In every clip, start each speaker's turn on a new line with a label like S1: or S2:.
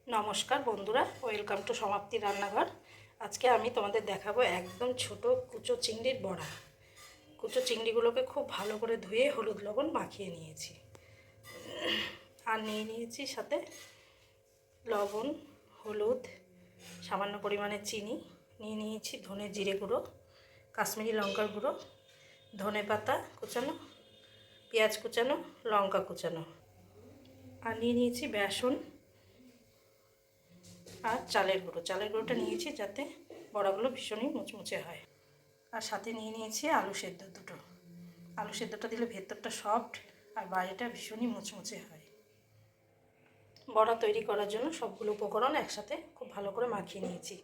S1: নমস্কার বন্ধুরা, welcome to সমাপ্তি রান্নাঘর। আজকে আমি তোমাদের দেখাবো একদম ছোট কুচো চিংড়ির বড়া। কুচো চিংড়িগুলোকে খুব ভালো করে ধুয়ে হলুদ লবণ মাখিয়ে নিয়েছি, আর নিয়ে নিয়েছি সাথে লবণ, হলুদ, সামান্য পরিমাণে চিনি, নিয়ে নিয়েছি ধনে জিরে গুঁড়ো, কাশ্মীরি লঙ্কার গুঁড়ো, ধনে পাতা কুচানো, পেঁয়াজ কুচানো, লঙ্কা কুচানো, আর নিয়ে নিয়েছি বেসন আর চালের গুঁড়োটা নিয়েছি যাতে বড়াগুলো ভীষণই মুচমুচে হয়। আর সাথে নিয়ে নিয়েছি আলু সেদ্ধ দুটো। আলু সেদ্ধটা দিলে ভেতরটা সফট আর বাইরেটা ভীষণই মুচমুচে হয়। বড়া তৈরি করার জন্য সবগুলো উপকরণ একসাথে খুব ভালো করে মাখিয়ে নিয়েছি।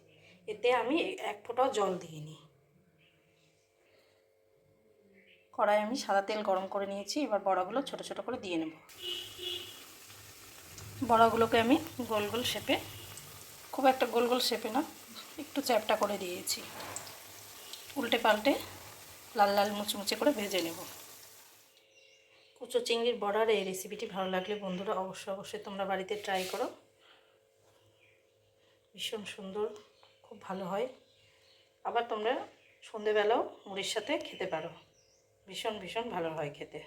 S1: এতে আমি এক ফোঁটাও জল দিইনি। কড়াই আমি সাদা তেল গরম করে নিয়েছি। এবার বড়াগুলো ছোট ছোট করে দিয়ে নেব। বড়াগুলোকে আমি গোল গোল শেপে, খুব একটা গোল গোল শেপে না, একটু চ্যাপটা করে দিয়েছি। উল্টে পাল্টে লাল লাল মুচমুচে করে ভেজে নেব। কুচো চিংড়ির বড়ার এই রেসিপিটি ভালো লাগলে বন্ধুরা অবশ্যই তোমরা বাড়িতে ট্রাই করো। ভীষণ সুন্দর, খুব ভালো হয়। আবার তোমরা সন্ধেবেলাও মুড়ির সাথে খেতে পারো। ভীষণ ভালো হয় খেতে।